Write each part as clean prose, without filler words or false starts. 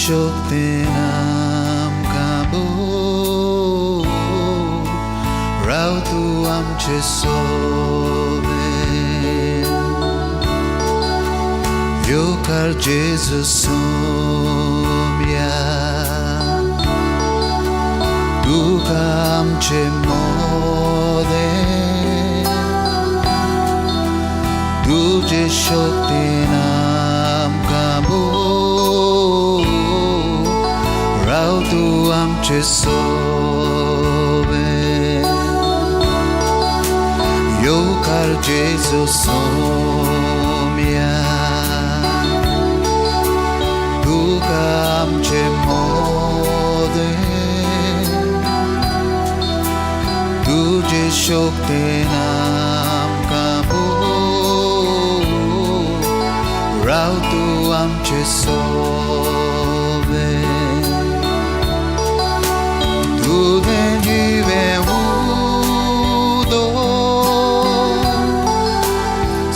शक्तीन आमकां राव तूं आमचे सोबेन येवकार जेजू सोम्या तुका आमचे मोदें तुजे शक्तीन आमकां राव तूं आमचे सोबेन येवकार जेजू सोम्या तुका आमचे मोदें तुजे शक्तीन आमकां राव तूं आमचे सोबेन तुवें जिवें उदक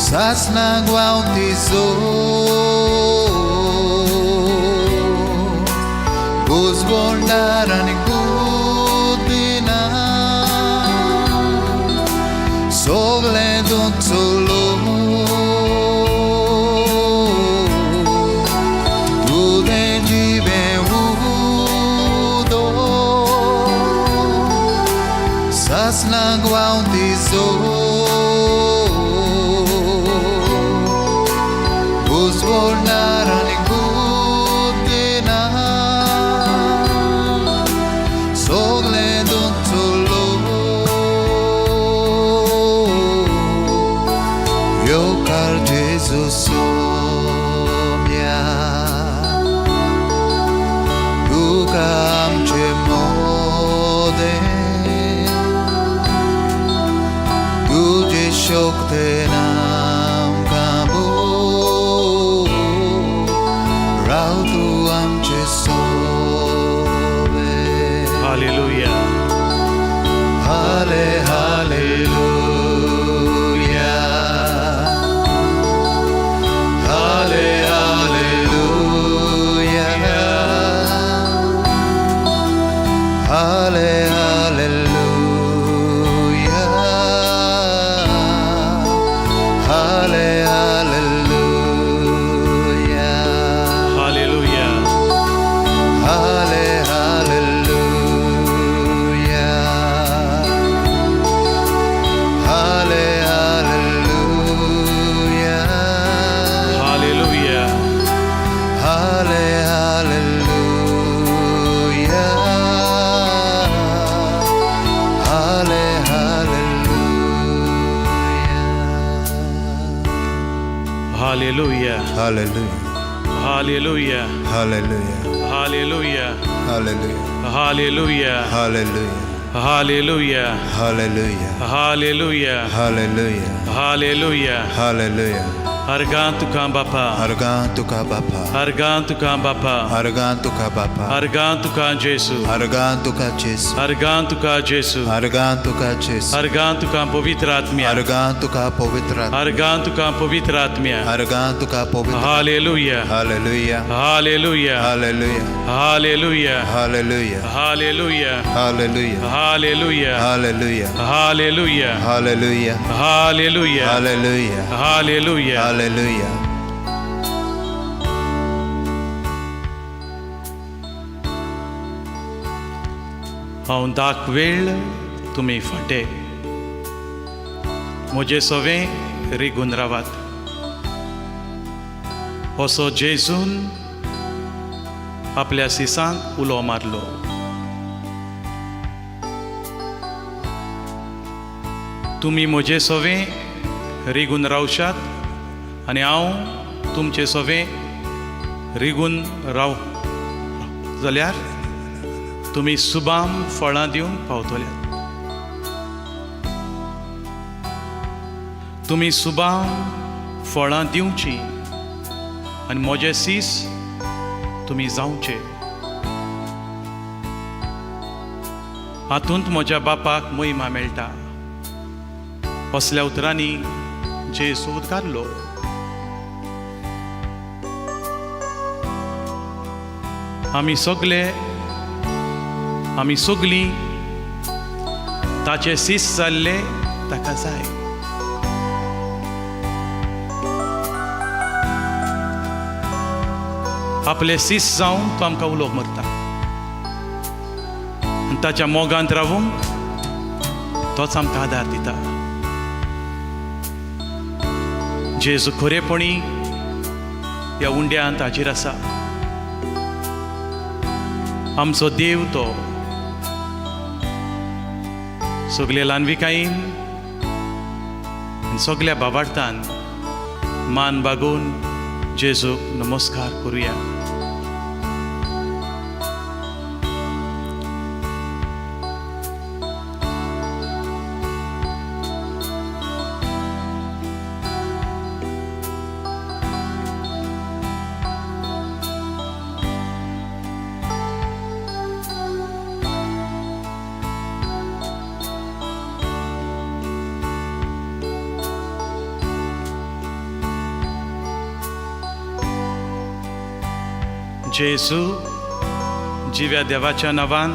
सासणाक व्हांवती बुजगोंडार आनी गुदिना सगलें दूख चलो तुवें जिवें उदक सासणाक व्हांवती बुजगोंडार आनी गुदिना सगलें दूख चलो येवकार जेजू सोम्या तुका आमचे मोदें तुजे शक्तीन आमकां राव तूं आमचे सोबेन हालेलुया हालेलुया हालेलुया हालेलुया हालेलुया हालेलुया हालेलुया हालेलुया हालेलुया हालेलुया हालेलुया Hallelujah. हालेलुया Hallelujah. हालेलुया Hallelujah. हालेलुया Hallelujah. हालेलुया Hallelujah. हालेलुया Hallelujah. हालेलुया Hallelujah. Argan tukan Bapa, Argan tuka Bapa. Argan tukan Bapa, Argan tuka Bapa. Argan tukan Jesu, Argan tuka Jesu. Argan tukan Jesu, Argan tuka Jesu. Argan tukan Pavitra Atmya, Argan tuka Pavitra. Argan tukan Pavitra Atmya. Argan tuka Pavitra. Hallelujah, Hallelujah. Hallelujah, Hallelujah. Hallelujah, Hallelujah. Hallelujah, Hallelujah. Hallelujah, Hallelujah. Hallelujah, Hallelujah. Hallelujah, Hallelujah. Hallelujah. Hallelujah. हांव दाक वेळ तुमी फाटे म्हजे सवें रिगून रावात असो जेजून आपल्या सिसांक उलो मारलो. तुमी म्हजे सवें रिगून रावशात आनी हांव तुमचे सवें रिगून राव जाल्यार तुमी सुबाम फळां दिवंक पावतल्यात. तुमी सुबाम फळां दिवची आनी म्हजे सीस तुमी जावचे. हातूंत म्हज्या बापाक महिमा मेळटा. असल्या उतरांनी जेजू उद्गारलो. आमी सगलीं ताचे सीस जाल्ले ताका जाय. आपले सीस जावन तो आमकां उलोवंक मरता आनी ताच्या मोगांत रावूंक तोच आमकां आदार दिता. जेजू खरेपणी ह्या उंड्यान ताचेर आसा. आमचो देव तो सगल्या ल्हानविकायेन सगल्या बाबार्थान मान बागोवन जेजूक नमस्कार करुया. जेजू जिव्या देवाच्या नांवान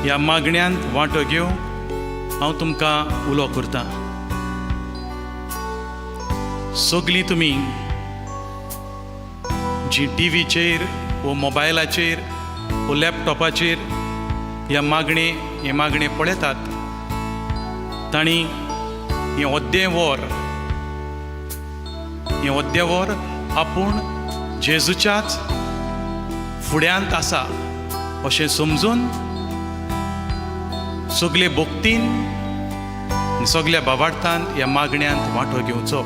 ह्या मागण्यांत वांटो घेवंक हांव तुमकां उलो करतां. सगलीं तुमी जी टीव्हीचेर वो मोबायलाचेर वो लॅपटॉपाचेर हे मागणे पळयतात तांणी हें अर्दें वर आपूण जेजूच्याच फुड्यांत आसा अशें समजून सगळे भोगतीन सगळ्या भावार्थान ह्या मागण्यांत वांटो घेवचो.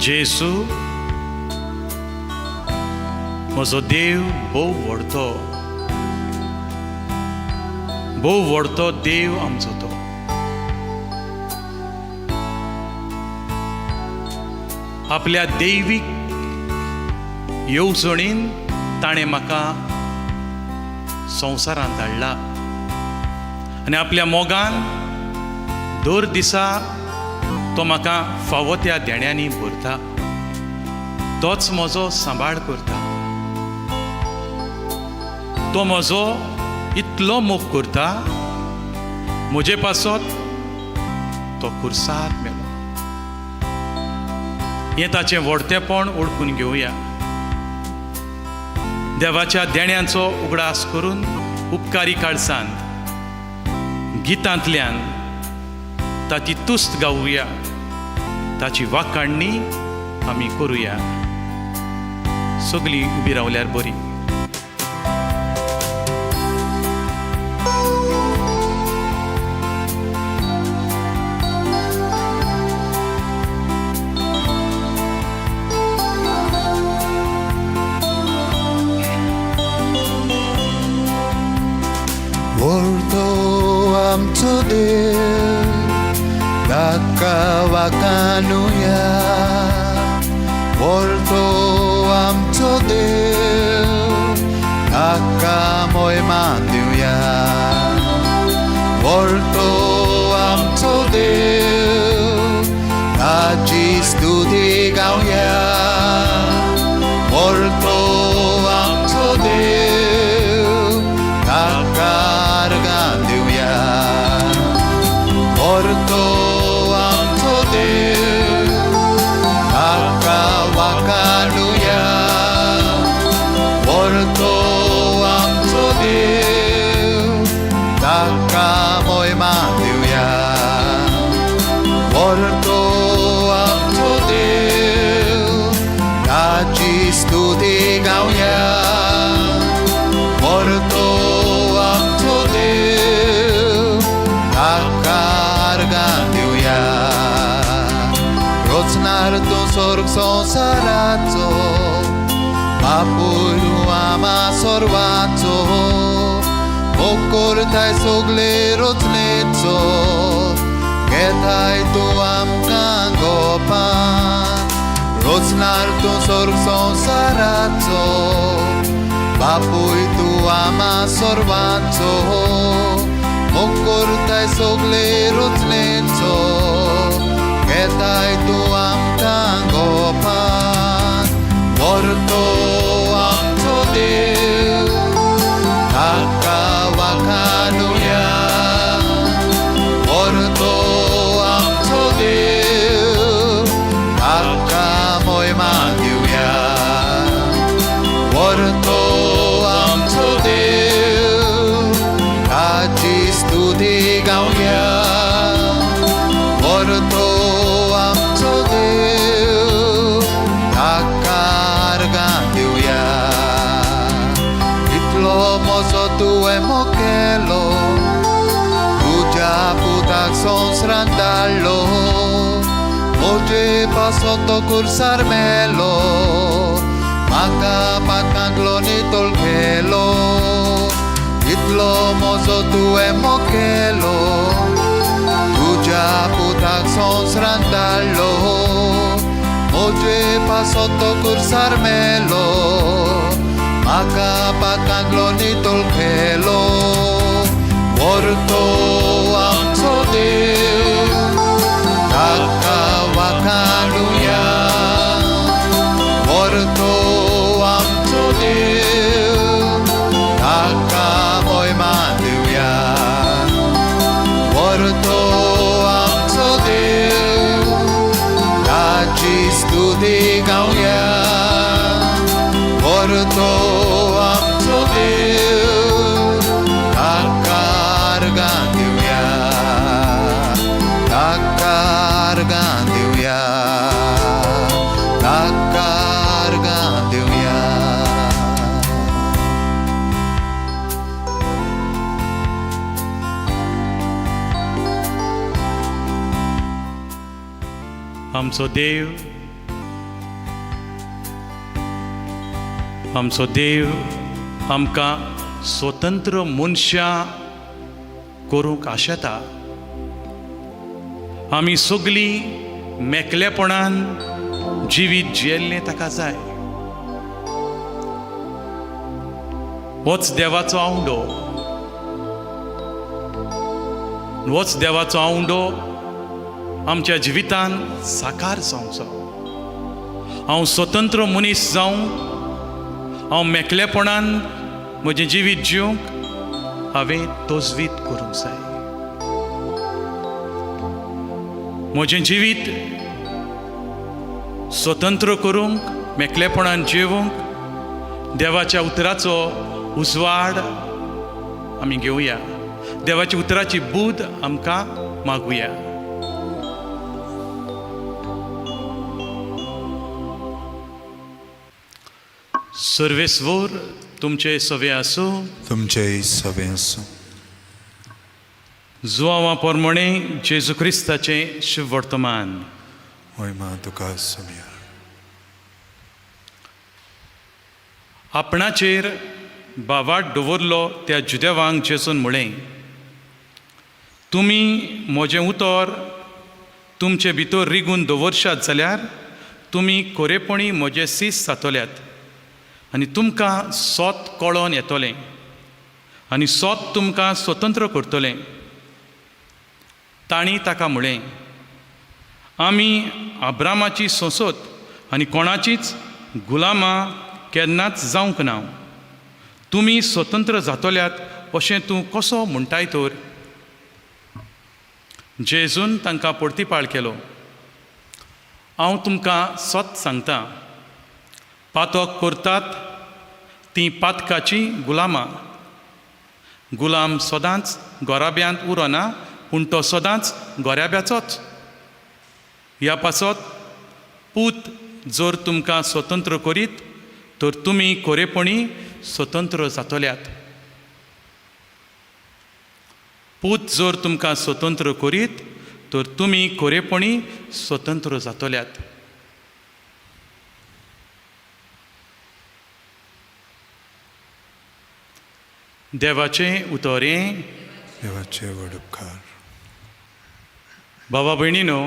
जेजू म्हजो देव भोव व्हडतो देव आमचो तो. आपल्या दैवीक येवजणीन ताणें म्हाका संवसारांत धाडला आनी आपल्या मोगान दर दिसा तो म्हाका फावो त्या देण्यांनी भरता. तोच म्हजो सांबाळ करता. तो म्हजो इतलो मोग करता म्हजे पासत तो खुर्साद मेलो. हें ताचें व्हडतेपण ओळखून घेवया. देवाच्या देण्यांचो उगडास करून उपकारी काळजांत गितांतल्यान ताची तुस्त गावुया. ताची वाखाणणी आमी करुया. सगलीं उबी रावल्यार बरी. Volto amco Deus, taca wakanuya. Volto amco Deus, taca moi manduya. Volto amco Deus, taci studi gauya. Volto amco Deus, taca Volto amco Deus, taca wakanuya. Volto amco Deus, taca moi manduya. Volto amco Deus, taci studi gauya. Volto amco Deus, taca Rocznarto sorg संसाराचो बापूय आमा सर्वाचो भोग करताय सगले रचनेचो घेताय तूं आमकां गोपान. रचनार्तो sorg संसाराचो बापूय तूं आमा सर्वाचो मोकोरताय सोगले रोचलेचो घेताय तूं आमकां गोपान व्हरतो आमचो देव ताका वाखाणुया व्हरतो आमचो देव ताका मोहिमा दिवया व्हरतो आमचो देव ताची स्तुती गावया व्हरतो आमचो देव ताका आर्गां दिवया इतलो मोजो तुवें मोकेलो तुज्या पुताक संवसारांत धाडलो म्हजे पासो तो कुर्सार मेलो म्हाका पांकांतलो नितोळ केलो इतलो मोजो तुवें मोकेलो तुज्या पुताक संवसारांत धाडलो म्हजे पासो तो कुर्सार मेलो म्हाका पांकांतलो नितोळ केलो व्हरतो आमचो देव ताका वाखाणुया व्हरतो आमचो देव ताका मोहिमा दिवया व्हरतो आमचो देव ताची स्तुती गावया व्हरतो आमचो देव ताका आर्गां दिवया ताका आर्गां दिवया ताका आर्गां दिवया आमचो देव आमकां स्वतंत्र मनशां करूंक आशेता आमी सगळीं मेकलेपणान जिवीत जियेल्लें ताका जाय होच देवाचो आवंडो होच देवाचो आवंडो आमच्या जिवितान साकार जावचो हांव स्वतंत्र मनीस जावं हांव मेकलेपणान म्हजें जिवीत जिवंक हांवें तोजवीत करूंक जाय म्हजें जिवीत स्वतंत्र करूंक मेकलेपणान जिवंक देवाच्या उतराचो उजवाड आमी घेवया देवाच्या उतराची बूद आमकां मागुया सर्वेस्वर तुमचे सवे आसूं तुमचेय सवे आसूं जुवांवा पोरमोणे जेजू क्रिस्ताचें शुभ वर्तमान मोहिमा तुका समिया आपणाचेर बावाट दवरलो त्या जुदेवांक जेजून म्हळें तुमी म्हजें उतर तुमचे भितर रिगून दवरशात जाल्यार तुमी खरेपणी म्हजे सीस जातल्यात आनी तुमकां सोत कळोन येतोलें आनी सोत तुमकां स्वतंत्र करतलें तांणी ताका म्हळें आमी अब्रामाची सोंसत आनी कोणाचीच गुलामां केन्नाच जावंक ना तुमी स्वतंत्र जातल्यात अशें तूं कसो म्हणटाय तर जेजून तांकां परतीपाळ केलो हांव तुमकां सत सांगतां पातक करतात तीं पातकाची गुलामां गुलाम सदांच गोराब्यांत उरना पूण तो सदांच गोऱ्याब्याचोच ह्या पासत पूत जर तुमकां स्वतंत्र करीत तर तुमी खरेपणी स्वतंत्र जातल्यात पूत जर तुमकां स्वतंत्र करीत तर तुमी खरेपणी स्वतंत्र जातल्यात देवाचें उतोरें देवाचे व्हड उपकार भावा भयणीनो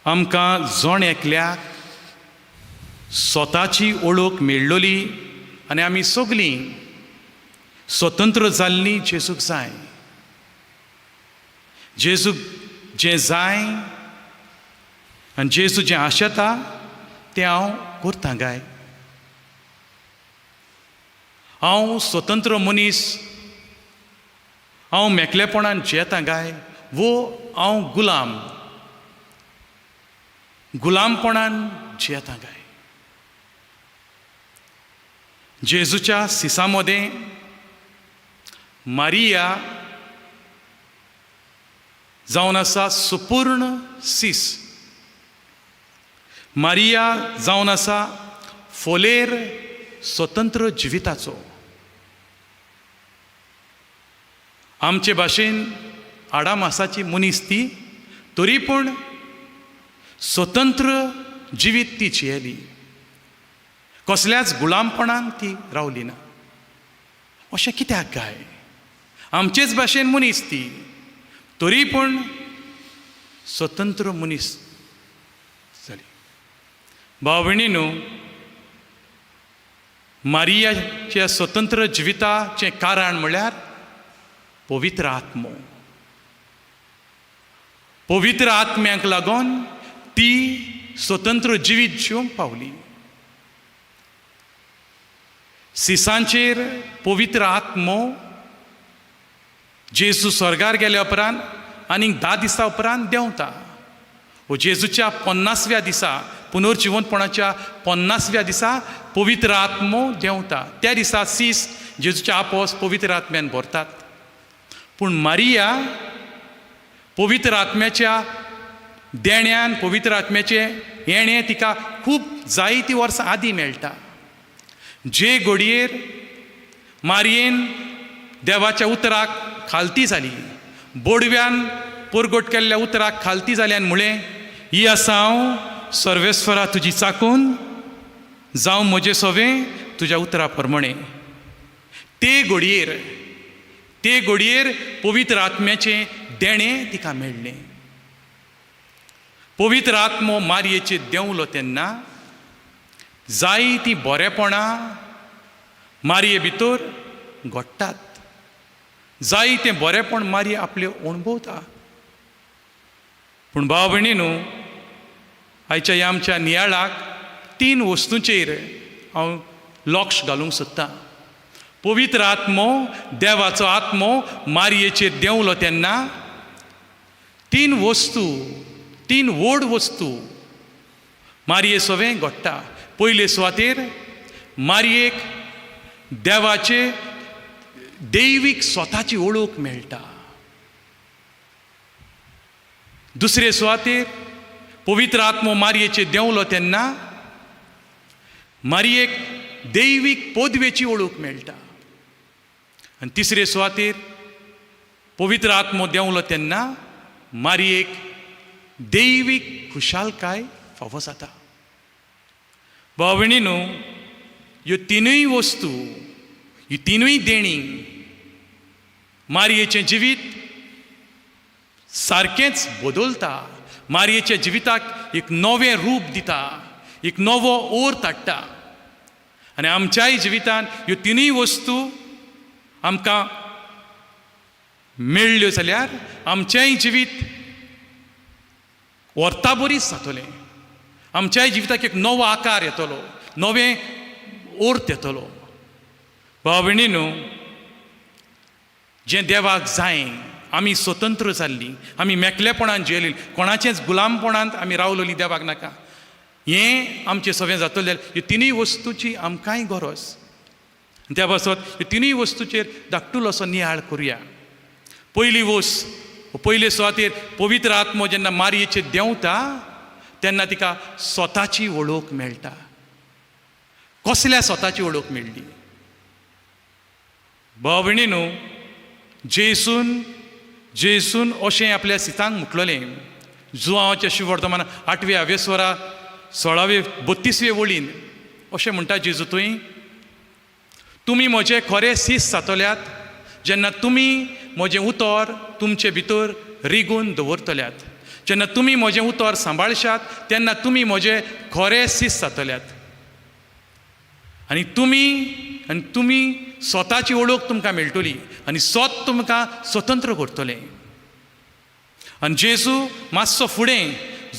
आमकां जोण एकल्याक स्वताची ओळख मेळ्ळोली आनी आमी सगळीं स्वतंत्र जाल्ली जेजूक जाय. जेजूक जें जाय आनी जेजू जें आशेता तें हांव करतां गाय. हांव स्वतंत्र मनीस, हांव मेकलेपणान जियेतां गाय, वो हांव गुलामपणान जियेतां गाय. जेजूच्या सिसा मदें मारिया जावन आसा सुपूर्ण सीस. मारिया जावन आसा फोलेर स्वतंत्र जिविताचो. आमचे भाशेन आडामासाची मनीस ती, तरी पूण स्वतंत्र जिवीत ती जियेली. कसल्याच गुलामपणान ती रावली ना. अशें कित्याक गाय? आमचेच भाशेन मनीस ती, तरी पूण स्वतंत्र मनीस जाली. भाव भयणीनो, मारियाच्या स्वतंत्र जिविताचें कारण म्हळ्यार पवित्र आत्मो. पवित्र आत्म्याक लागून ती स्वतंत्र जिवीत जिवंक पावली. सिसांचेर पवित्र आत्मो जेजू स्वर्गार गेल्या उपरांत आनीक 10 दिसां उपरांत देंवता. वो जेजूच्या 50व्या दिसा, पुनर्जिवंतपणाच्या 50व्या दिसा पवित्र आत्मो देंवता. त्या दिसा सीस जेजूचे आपोस पवित्र आत्म्यान भरतात. पूण मारिया पवित्र आत्म्याच्या देण्यान, पवित्र आत्म्याचें येणें तिका खूब जायतीं वर्सां आदीं मेळटा. जे घडयेर मारयेन देवाच्या उतराक खालती जाली, बोडव्यान परगट केल्ल्या उतराक खालती जाल्यान मुळें ही आसा हांव सर्वेस्वरा तुजी चाकून, जावं म्हजें सवें तुज्या उतरा प्रमाणें. ते घडयेर पवित्र आत्म्याचें देणें तिका मेळ्ळें. पवित्र आत्मो मारयेचेर देंवलो तेन्ना जायतीं बरेपणां मारये भितर घडटात. जायतें बरेपण मारये आपलें अणभवता. पूण भाव भयणीनो, आयच्या ह्या आमच्या नियाळाक 3 वस्तूंचेर हांव लक्ष घालूंक सोदतां. पवित्र आत्मो, देवाचो आत्मो मारयेचेर देंवलो तेन्ना 3 व्हड वस्तू मारये सवें घडटा. पयले सुवातेर मारयेक देवाचे दैवीक स्वताची ओळख मेळटा. दुसरे सुवातेर पवित्र आत्मो मारयेचेर देंवलो तेन्ना मारयेक दैवीक पदवेची ओळख मेळटा. आनी तिसरे सुवातेर पवित्र आत्मो देंवलो तेन्ना मारयेक दैवीक खुशालकाय फावो जाता. भाव भयणीनो, ह्यो 3 वस्तू, ही 3 देणी मारयेचें जिवीत सारकेंच बदलता. मारयेच्या जिविताक एक नवें रूप दिता, एक नवो ओर धाडटा. आनी आमच्याय जिवितान ह्यो 3 वस्तू आमकां मेळ्ळ्यो जाल्यार आमचेंय जिवीत व्हरता बरीच जातलें. आमच्याय जिविताक एक नवो आकार येतलो, नवें ओर्त येतलो. भाव भयणीनो, जें देवाक जाय, आमी स्वतंत्र जाल्लीं, आमी मेकलेपणान जियेलीं, कोणाचेंच गुलामपणांत आमी रावलेलीं देवाक नाका, हें आमचें सगळें जातलें जाल्यार ह्यो 3 वस्तूची आमकांय गरज. त्या पासत ह्यो 3 वस्तूचेर धाकटूल असो नियाळ करुया. पयली पयले सुवातेर पवित्र आत्मो जेन्ना मारयेचेर देंवता तेन्ना तिका स्वताची वळख मेळटा. कसल्या स्वताची वळख मेळ्ळी? भाव भयणीनो, जेसून अशें आपल्या सितांक म्हटलेलें, जुआंवाच्या शिवर्तमान 8व्या अवेस्वरा 16वे 32वे वळीन अशें म्हणटा जेजू थंय, तुमी म्हजे खरे सीस जातल्यात जेन्ना तुमी म्हजें उतर तुमचे भितर रिगून दवरतल्यात. जेन्ना तुमी म्हजें उतर सांबाळशात तेन्ना तुमी म्हजे खरे सीस जातल्यात. आनी तुमी आनी तुमी स्वताची ओळख तुमकां मेळटली आनी स्वत तुमकां स्वतंत्र करतले. आनी जेजू मातसो फुडें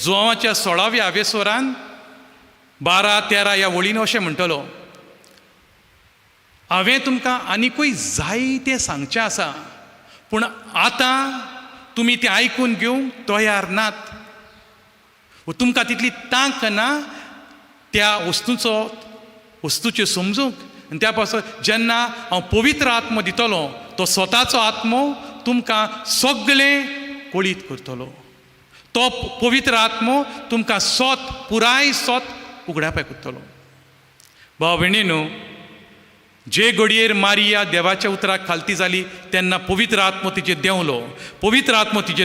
जोवाच्या 16व्या आवेसोरान 12-13 ह्या वळीन अशें म्हणटलो, हांवें तुमकां आनिकूय जायतें सांगचें आसा, पूण आतां तुमी तें आयकून घेवंक तयार नात. तुमकां तितली तांक ना त्या वस्तूच्यो समजूंक. आनी त्या पासून जेन्ना हांव पवित्र आत्मो दितलो, तो स्वताचो आत्मो तुमकां सगळें कळीत करतलो. तो पवित्र आत्मो तुमकां पुराय उगडावपाक करतलो. भाव भयणीनो, जे घडयेर मारिया देवाच्या उतराक खालती जाली तेन्ना पवित्र आत्मो तिचेर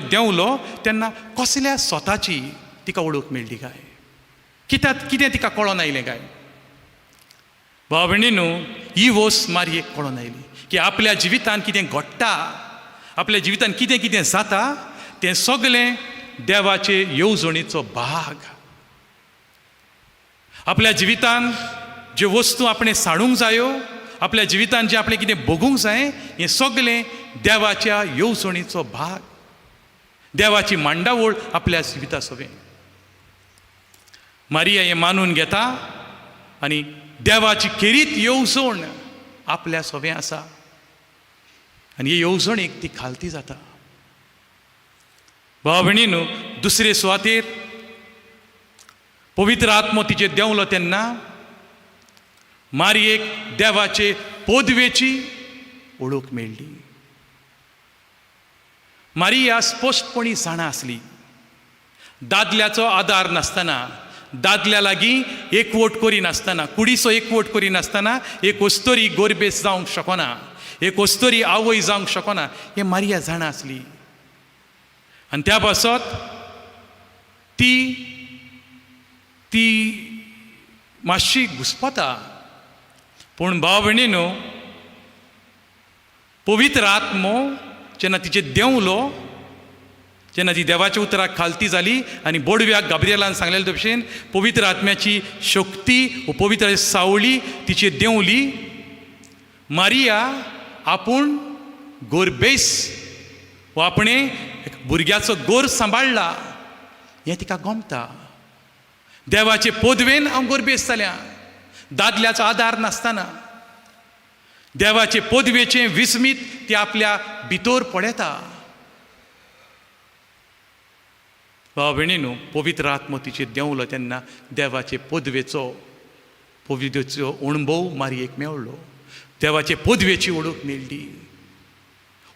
देंवलो तेन्ना कसल्या स्वताची तिका ओळख मेळ्ळी काय, कितें तिका कळोन आयलें काय. भाव भयणीनो, ही वोस मारयेक कळोन आयली की आपल्या जिवितांत कितें घडटा, आपल्या जिवितांत कितें कितें जाता तें सगळें देवाचे येवजणीचो भाग. आपल्या जिवितांत ज्यो वस्तू आपणें साडूंक जायो, आपल्या जिवितांत जें आपणें कितें भोगूंक जाय, हें सगळें देवाच्या येवजणीचो भाग, देवाची मांडावळ आपल्या जिविता सवें. मारिया हें मानून घेता आनी देवाची खेरीत येवजण आपल्या सवें आसा आनी हे येवजणेक ती खालती जाता. भाव भयणीनो, दुसरे सुवातेर पवित्र आत्मो तिचेर देंवलो तेन्ना मारयेक देवाचे पोदवेची ओळख मेळ्ळी. मारिया स्पश्टपणी जाणा आसली, दादल्याचो आदार नासतना, दादल्या लागीं एकवट करी नासतना, कुडीचो एकवट करी नासतना एक अस्तरी गोरबेस जावंक शकना, एक अस्तरी आवय जावंक शकना, हें मारिया जाणा आसली. आनी त्या पासत ती मातशी घुस्पता. पूण भाव भयणीनो, पवित्र आत्मो जेन्ना तिचेर देंवलो, जेन्ना ती देवाच्या उतराक खालती जाली आनी बोडव्याक गाब्रिएलान सांगलेले भशेन पवित्र आत्म्याची शक्ती व पवित्र सावळी तिचेर देंवली, मारिया आपूण गोरबेस वा आपणें भुरग्याचो गोर सांबाळला हें तिका गमता. देवाचे पोदवेन हांव गोरबेस जाल्या, दादल्याचो आदार नासतना देवाचे पोदवेचें विस्मीत ती आपल्या भितर पळयता. भाव भयणीनो, पवित्र आत्मो तिचेर देंवलो तेन्ना देवाचे पोदवेचो अणभव मारयेक मेळ्ळो, देवाचे पोदवेची ओळख मेळ्ळी.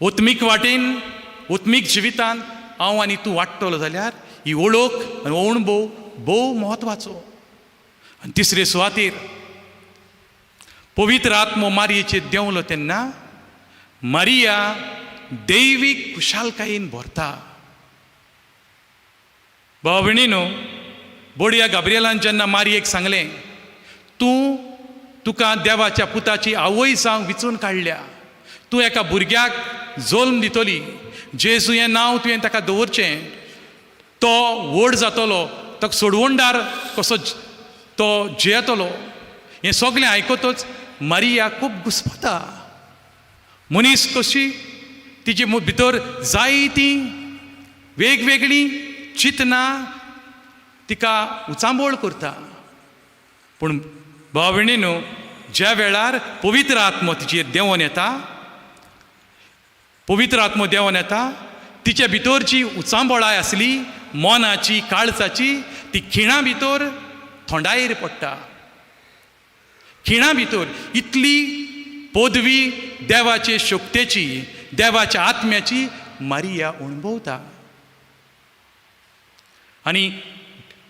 ओत्मीक वाटेन, ओत्मीक जिवितांत हांव आनी तूं वाडटलो जाल्यार ही ओळख आनी हो अणभव भोव म्हत्वाचो. आनी तिसरे सुवातेर पवित्र आत्मो मारयेचेर देंवलो तेन्ना मारिया दैवीक खुशालकायेन भरता. भाव भयणीनो, बोडया गाब्रिएलान जेन्ना मारयेक सांगलें, तुका देवाच्या पुताची आवय जावंक विचून काडल्या, तूं एका भुरग्याक जल्म दितली, जेजू हें नांव तुवें ताका दवरचें, तो व्हड जातलो, ताका सोडवणदार कसो तो जेयतलो. हें सगळें आयकतच मारिया खूब घुस्पता. मनीस कशी तिचे भितर जायतीं वेगवेगळीं चिंतनां तिका उचांबोळ करता. पूण भाव भयणीनो, ज्या वेळार पवित्र आत्मो तिचेर देंवन येता, पवित्र आत्मो देंवन येता, तिच्या भितरची उचांबोळाय आसली मोनाची, काळजाची, ती खिणा भितर थोंडायेर पडटा. खिणा भितर इतली पदवी देवाचे शक्तीची, देवाच्या आत्म्याची मारिया अणभवता. आनी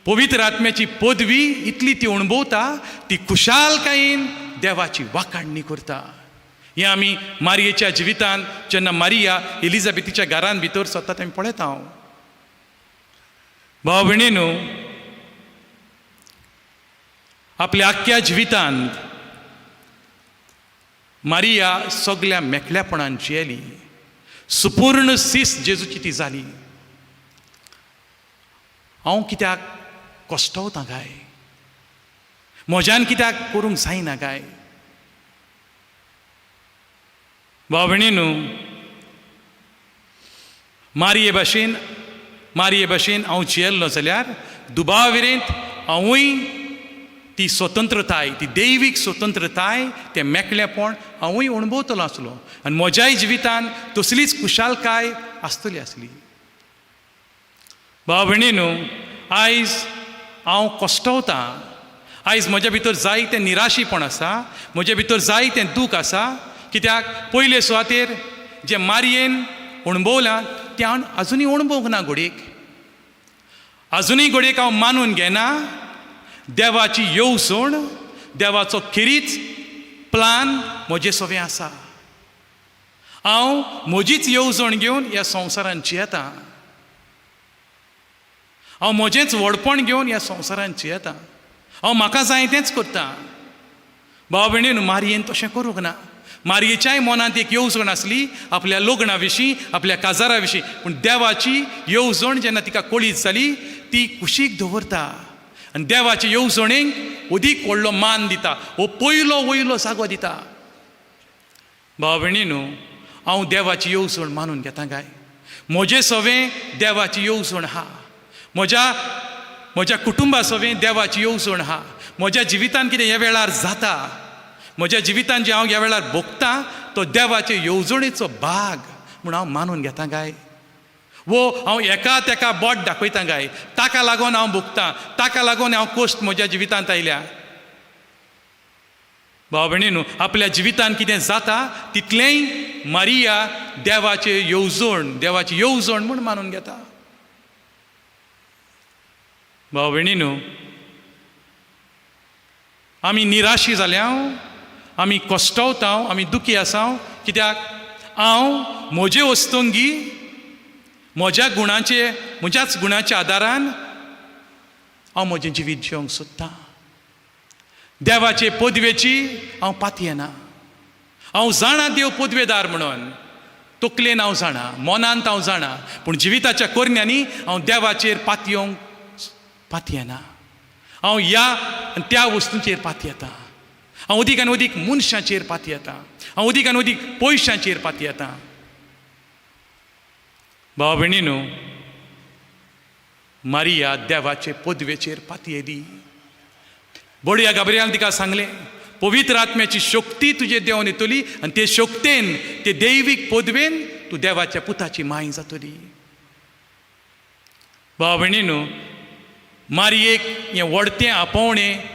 पवित्र आत्म्याची पदवी इतली ती अणभवता, ती खुशालकायेन देवाची वाखाणणी करता. हें आमी मारयेच्या जिवितांत जेन्ना मारिया एलिझाबेथीच्या घरान भितर सतत आमी पळयता. हांव भाव भयणीनो, आपल्या आख्ख्या जिवितांत मारिया सगळ्या मेकळेपणान जियेली. सुपूर्ण सीस जेजूची ती जाली. हांव कित्याक कश्टवता काय, म्हज्यान कित्याक करूंक जायना काय, भाव भयणीनो, मारये भाशेन हांव जियेल्लो जाल्यार दुबाविरेंत हांवूय ती स्वतंत्रताय, ती दैवीक स्वतंत्रताय, तें मेकळेपण हांवूय अणभवतलो आसलो आनी म्हज्याय जिवितान तसलीच खुशालकाय आसतली आसली. भाव भयणीनो, आयज हांव कश्टवतां, आयज म्हज्या भितर जायतें निराशीपण आसा, म्हज्या भितर जायतें दूख आसा. कित्याक पयले सुवातेर जें मारयेन अणभवलां तें हांव आजुनूय अणभवंक ना घडयेक. आजुनूय घडयेक हांव मानून घेना देवाची येवजण, देवाचो खेरीच प्लान म्हजे सवें आसा. हांव म्हजीच येवजण घेवन ह्या संवसारांत जियेतां. हांव म्हजेंच व्हडपण घेवन ह्या संवसारांत जियेतां. हांव म्हाका जाय तेंच करतां. भाव भयणीनो, मारयेन तशें करूंक ना. मारयेच्याय मनांत एक येवजण आसली आपल्या लग्ना विशीं, आपल्या काजारा विशीं, पूण देवाची येवजण जेन्ना तिका कळीत जाली ती कुशीक दवरता आनी देवाचे येवजणेक अदीक व्हडलो मान दिता, हो पयलो वयलो जागो दिता. भाव भयणीनो, हांव देवाची येवजण मानून घेतां काय. म्हजें सवें देवाची येवजण आहा. म्हज्या कुटुंबा सवें देवाची येवजण आहा. म्हज्या जिवितान कितें ह्या वेळार जाता, म्हज्या जिवितान जें हांव ह्या वेळार भोगतां तो देवाचे येवजणेचो भाग म्हूण हांव मानून घेतां काय. वो हांव एका तेका बोट दाखयतां काय, ताका लागून हांव भोगतां, ताका लागून हांव कश्ट म्हज्या जिवितांत आयल्या. भाव भयणीनो, आपल्या जिवितान कितें जाता तितलेंय मारिया देवाची येवजण म्हूण मानून घेता. भाव भयणीनो, आमी निराशी जाल्या, आमी कश्टवता, आमी दुखी आसा. कित्याक हांव म्हजे वस्तुंगी म्हज्याच गुणाच्या आदारान हांव म्हजें जिवीत जिवंक सोदतां. देवाचे पदवेची हांव पातयेना. हांव जाणा देव पदवेदार म्हणून, तकलेन हांव जाणा, मनांत हांव जाणा, पूण जिविताच्या कोरण्यांनी हांव देवाचेर पातयेना. हांव ह्या आनी त्या वस्तूंचेर पातयेतां. हांव अदीक आनी अदीक मनशांचेर पातयेतां. हांव अदीक आनी अदीक पयशांचेर पातयेतां. भाव भयणीनो, मारिया देवाचे पदवेचेर पातयेली. बडया गाब्रिएलान तिका सांगलें, पवित्र आत्म्याची शक्ती तुजे देंवन येतली आनी ते शक्तीन, ते दैवीक पदवेन तूं देवाच्या पुताची माय जातली. भाव भयणीनो, मारयेक हें व्हडतें आपोवणें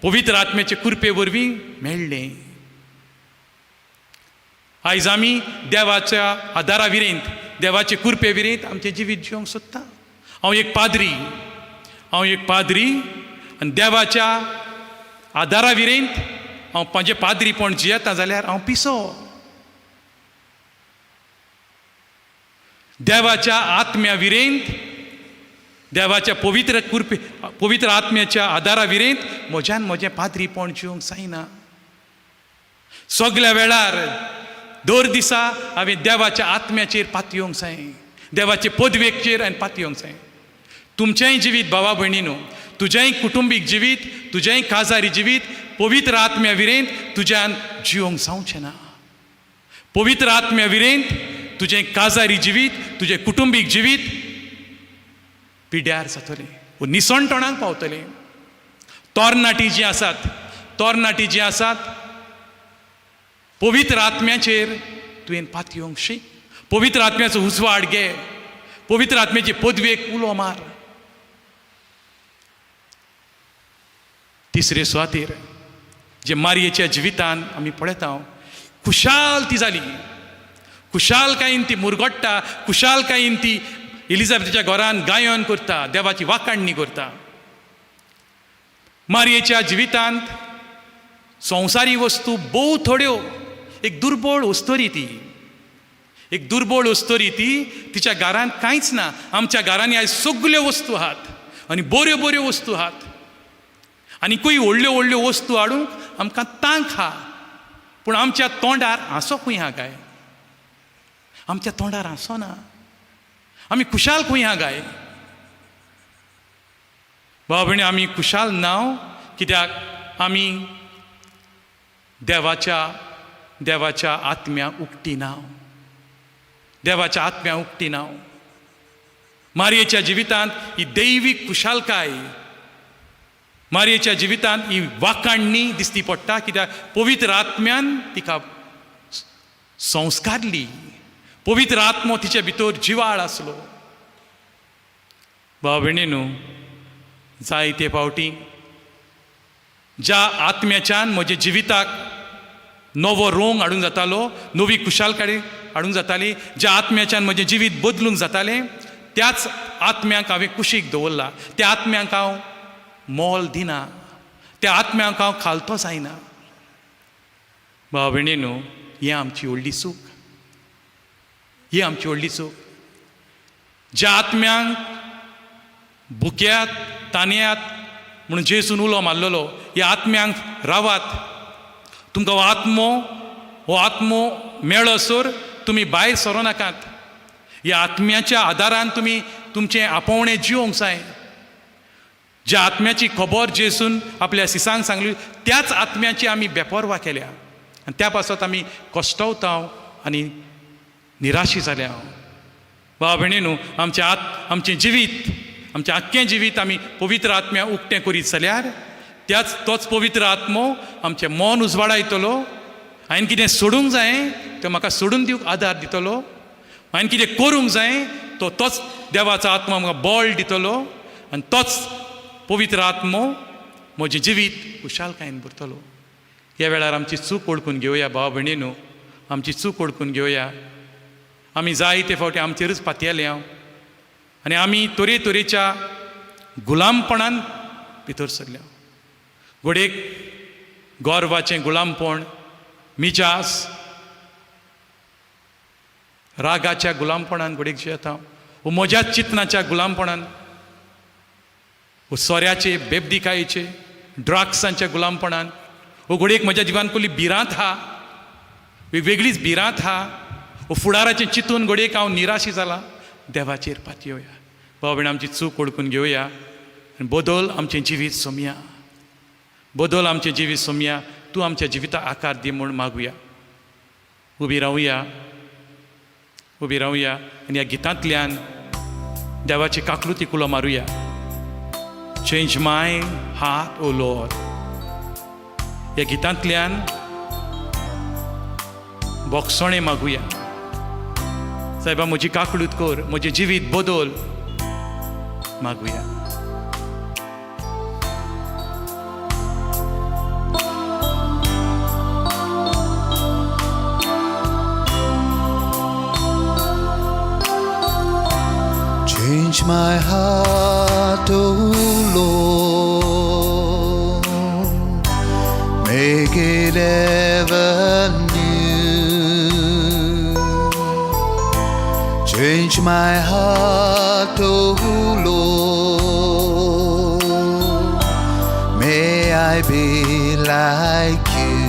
पवित्र आत्म्याचे कृपे वरवीं मेळ्ळें. आयज आमी देवाच्या आदारा विरेंत, देवाचे कृपे विरेंत आमचें जिवीत जिवंक सोदता. हांव एक पाद्री आनी देवाच्या आदारा विरेंत हांव म्हाजें पाद्रीपण जियेता जाल्यार हांव पिसो. देवाच्या आत्म्या विरेंत, देवाच्या पवित्र आत्म्याच्या आदारा विरेंत म्हजें पाद्रीपण जिवंक जायना. सगल्या वेळार दर दिसा हांवें देवाच्या आत्म्याचेर पातयेवंक जाय, देवाचे पदवेचेर हांवें पातयेवंक जाय. तुमचेंय जिवीत भावा भयणीनो, तुजेंय कुटुंबीक जिवीत, तुजेंय काजारी जिवीत पवित्र आत्म्या विरेंत तुज्यान जिवंक जावचें ना. पवित्र आत्म्या विरेंत तुजें काजारी जिवीत, तुजें कुटुंबीक जिवीत पिड्यार जातलें, निसणटणाक पावतलें. तोरणाटी जीं आसात पवित्र आत्म्याचेर तुवें पातयेवंक शीक. पवित्र आत्म्याचो उजवाड घे, पवित्र आत्म्याचे पदवेक उलो मार. तिसरे सुवातेर जे मारयेच्या जिवितान आमी पळयता, खुशाल ती जाली. खुशालकायेन ती मुरगोडटा, खुशालकायेन ती एलिझाबेथच्या घरान गायन करता, देवाची वाखाणणी करता. मारयेच्या जिवितांत संवसारी वस्तू भोव थोड्यो, एक दुर्बळ वस्तोरी ती, तिच्या घरान कांयच ना. आमच्या घरांनी आयज सगल्यो वस्तू आहात आनी बऱ्यो बऱ्यो वस्तू आहात, आनीकूय व्हडल्यो व्हडल्यो वस्तू हाडूंक आमकां तांक आहा. पूण आमच्या तोंडार हांसो खंय आहा काय? आमच्या तोंडार हांसो ना. आमी खुशाल खंय आहा काय? भाव भयणी, आमी खुशाल नाव, कित्याक आमी देवाच्या देवाच्या आत्म्याक उक्ती नाव, देवाच्या आत्म्याक उक्ती नाव. मारयेच्या जिवितांत ही दैवीक कुशालकाय, मारयेच्या जिवितांत ही वाकाणणी दिसती पडटा, कित्याक पवित्र आत्म्यान तिका संस्कारली, पवित्र आत्मो तिच्या भितर जिवाळ आसलो. भाव भयणीनो, जायते फावटी ज्या आत्म्याच्यान म्हज्या जिविताक नवो रोंग हाडूंक जातालो, नवी कुशालकाय हाडूंक जाताली, ज्या आत्म्याच्यान म्हजें जिवीत बदलूंक जातालें, त्याच आत्म्याक हांवें कुशीक दवरला. त्या आत्म्याक हांव मोल दिना, त्या आत्म्याक हांव खालतो जायना. भाव भयणीनो, ही आमची व्हडली चूक, ही आमची व्हडली चूक. ज्या आत्म्यांक भुक्यात तान्यात म्हणून जेसून उलो मारलेलो, ह्या आत्म्यांक रावात. तुमकां हो आत्मो मेळसर तुमी भायर सरो नाकात. ह्या आत्म्याच्या आदारान तुमी तुमचें आपोवणें जिवंक जाय. ज्या आत्म्याची खबर जेसून आपल्या सिसांक सांगली, त्याच आत्म्याची आमी बेपरवा केल्या आनी त्या पासत आमी कश्टावताव आनी निराशी जाल्या. भाव भयणीनो, आमचें जिवीत, आमचें आख्खें जिवीत आमी पवित्र आत्म्या उक्तें करीत जाल्यार तोच पवित्र आत्मो आमचें मन उजवाडायतलो. हांवें कितें सोडूंक जाय तो म्हाका सोडून दिवंक आदार दितलो. हांवें कितें करूंक जाय तोच देवाचो आत्मो म्हाका बळ दितलो आनी तोच पवित्र आत्मो म्हजें जिवीत खुशालकायेन भरतलो. ह्या वेळार आमची चूक ओळखून घेवया. भाव भयणीनो, आमची चूक ओळखून घेवया. आमी जायते फावटी आमचेरूच पातयेले आनी आमी तरेतरेच्या गुलामपणान भितर सरल्या. घोडेक गौरवाचें गुलामपण, मिजास, रागाच्या गुलामपणान घोडेक जियेता, वो म्हज्या चिंतनाच्या गुलामपणान, वो सोऱ्याचे बेबदिकायेचे ड्रग्सांच्या गुलामपणान, वो घोडेक म्हज्या जिवान कसली भिरांत आहा, वेगवेगळीच भिरांत आहा. वो फुडाराचें चिंतून घोडेक हांव निराशी जाला. देवाचेर पातयेवया. भाव भयण, आमची चूक ओळखून घेवया आनी बदल आमचें जिवीत सोमया. बदल आमचें जिवीत सोमया. तूं आमच्या जिविताक आकार दी म्हूण मागुया. उबी रावया, उबी रावया आनी ह्या गितांतल्यान देवाची काकलुती कुलो मारुया. चेंज माय हार्ट ओ लॉर्ड. ह्या गितांतल्यान बोगसोणें मागुया. सायबा, म्हजी काकलूत कर, म्हजें जिवीत बदल मागुया. Change my heart, O Lord, make it ever new. Change my heart, O Lord, may I be like you.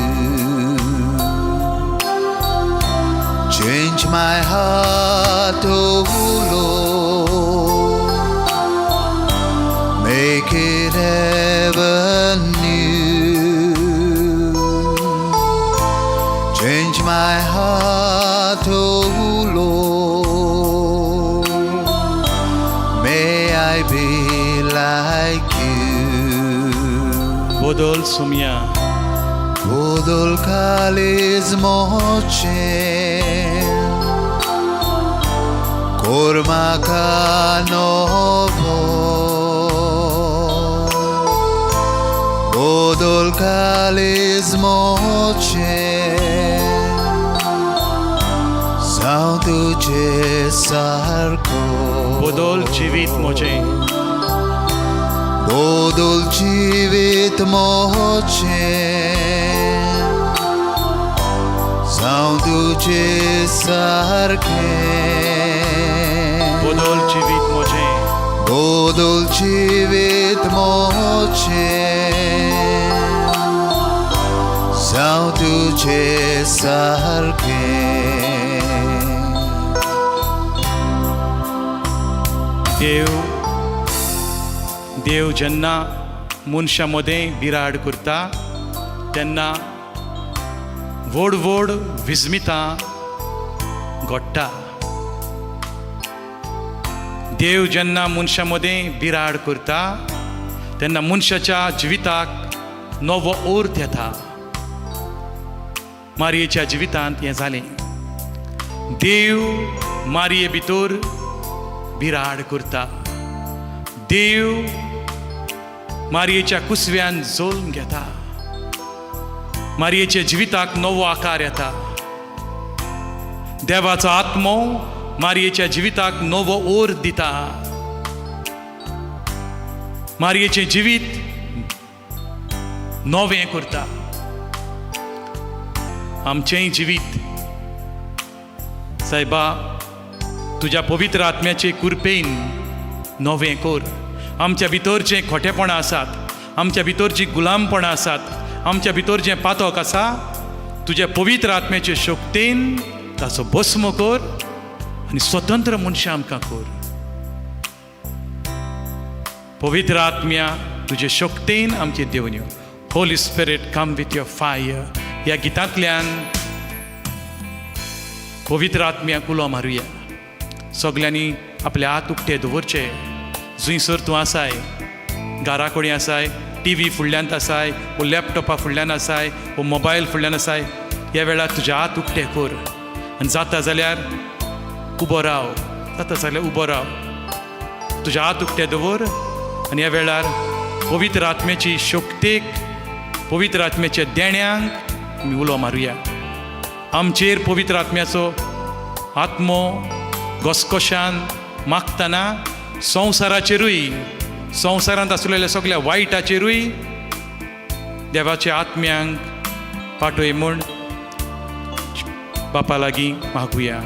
Change my heart, O Lord, make it ever new. Change my heart, O Lord, may I be like you. बदल Somaiya. Bodol kalis mochen Korma kanovo Bodol kalis mochen Sautuche sarko बदल जिवीत म्हजें. Bodol jivit mochen Zaun tuझे सारखे बदल जिवीत म्हजें. बदल जिवीत म्हजें जावं तुझे सारखें. देव जेन्ना मनशा मदें बिराड करता तेन्ना व्हड व्हड विस्मितां घडटा. देव जेन्ना मनशा मदें बिराड करता तेन्ना मनशाच्या जिविताक नवो अर्थ येता. मारयेच्या जिवितांत हें जालें. देव मारये भितर बिराड करता. देव मारयेच्या कुसव्यान जोल्म घेता. मारयेच्या जिविताक नवो आकार येता. देवाचो आत्मो मारयेच्या जिविताक नवो अर्थ दिता. मारयेचें जिवीत नवें करता. आमचेंय जिवीत सायबा तुज्या पवित्र आत्म्याचे कृपेन नवें कर. आमच्या भितर जें खोटेपणां आसात, आमच्या भितर जीं गुलामपणां आसात, आमच्या भितर जें पातक आसा, तुज्या पवित्र आत्म्याचे शक्तीन ताचो भस्म कर आनी स्वतंत्र मनशां आमकां कर. पवित्र आत्म्या तुजे शक्तीन आमचे देवून यो. Holy Spirit come with your fire. ह्या गितांतल्यान पवित्र आत्म्याक उलो मारुया. सगल्यांनी आपले हात उक्ते दवरचे. जंयसर तूं आसाय, घरा कडेन आसाय, टीव्ही फुडल्यांत आसाय, वो लॅपटॉपा फुडल्यान आसाय, वो मोबायल फुडल्यान आसाय, ह्या वेळार तुजे हात उक्ते कर आनी जाता जाल्यार उबो राव. जाता जाल्यार उबो राव. तुजे हात उक्ते दवर आनी ह्या वेळार पवित्र आत्म्याची शक्तीक, पवित्र आत्म्याच्या देण्यांक आमी उलो मारुया. आमचेर पवित्र आत्म्याचो आत्मो घसघशान मागतना संवसाराचेरूय, संवसारांत आसलेल्या सगळ्या वायटाचेरूय देवाच्या आत्म्यांक पाठय म्हूण बापा लागीं मागुया.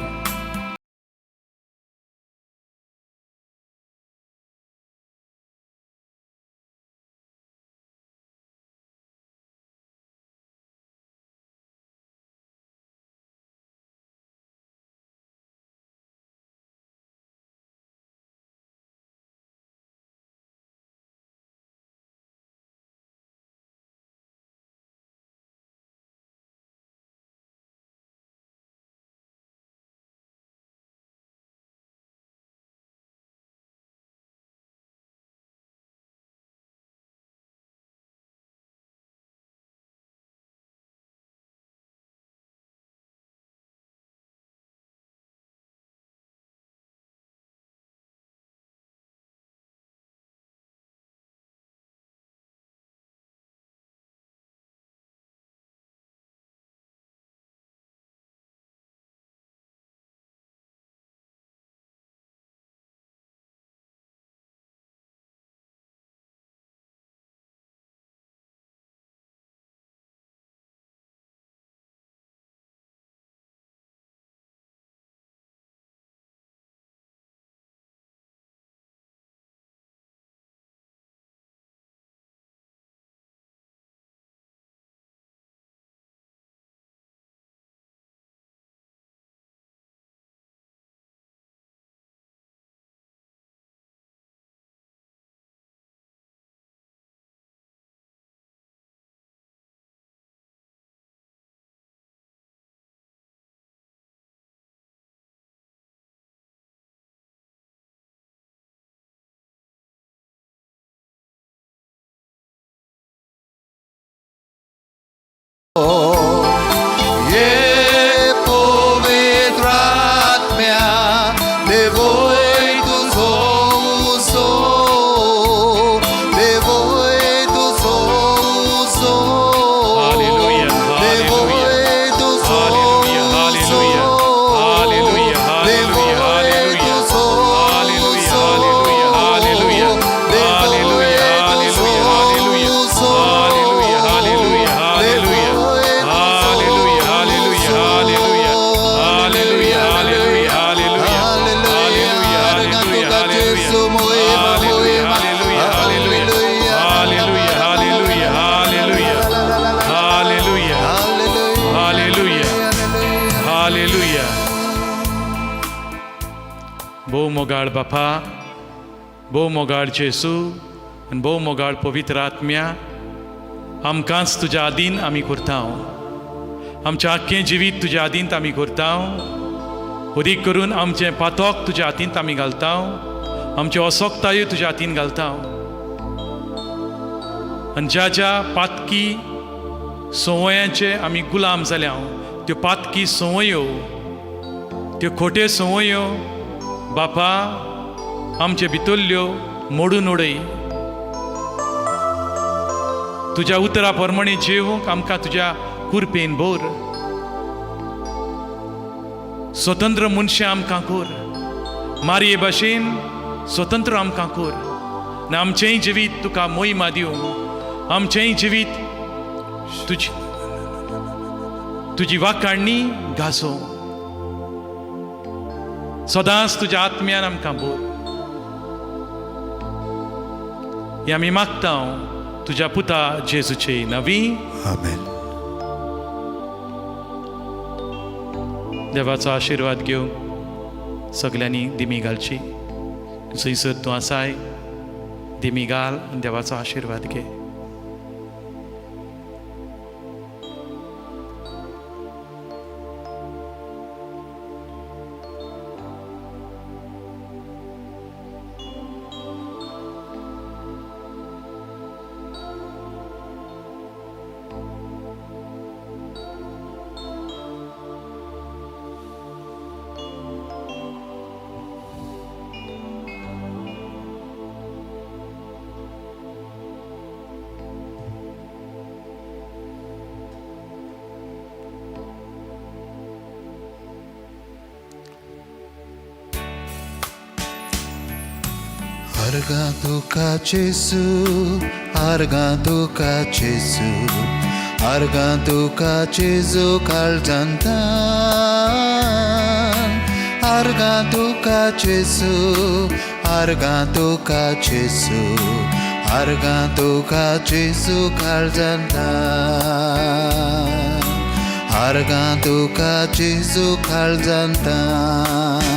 ये पवित्र आत्म्या देवोय तुझो उसो, देवोय तुझो उसो, Hallelujah, देवोय तुझो Hallelujah, उसो, Hallelujah, देवोय Hallelujah, तुझो Hallelujah, उसो, Hallelujah, देवोय तुझो उसो, Hallelujah, Hallelujah, Hallelujah, भोव मोगाळ बापा, भोव मोगाळ जेसू आनी भोव मोगाळ पवित्र आत्म्या, आमकांच तुज्या आदीन आमी करता. आमचें आख्खें जिवीत तुज्या हातींत आमी करता उदीक करून आमचें पातोक तुज्या हातींत आमी घालता आमच्यो असोक्तायो तुज्या हातीन घालता आनी ज्या ज्या पातकी संवयांचे आमी गुलाम जाल्या त्यो पातकी संवयो त्यो खोट्यो संवयो बापा आमचे भितरल्यो मोडून उडय तुज्या उतरा प्रमाणे जेवूंक आमकां तुज्या कुरपेन भोर स्वतंत्र मनशां आमकां कोर मारये भाशेन स्वतंत्र आमकां कोर आनी आमचेंय जिवीत तुका मोहिमा दिवं आमचेंय जिवीत तुजी वाखाणणी घासो सदांच तुज्या आत्म्यान आमकां बोर हें आमी मागता तुज्या पुता जेजूचे नवी आमेन. देवाचो आशिर्वाद घेवंक सगल्यांनी दिमी घालची थंयसर तूं आसाय दिमी घाल आनी देवाचो आशिर्वाद घे. Argantuca Gesù, Argantuca Gesù, Argantuca Gesù caldantan. Argantuca Gesù, Argantuca Gesù, Argantuca Gesù caldantan. Argantuca Gesù caldantan.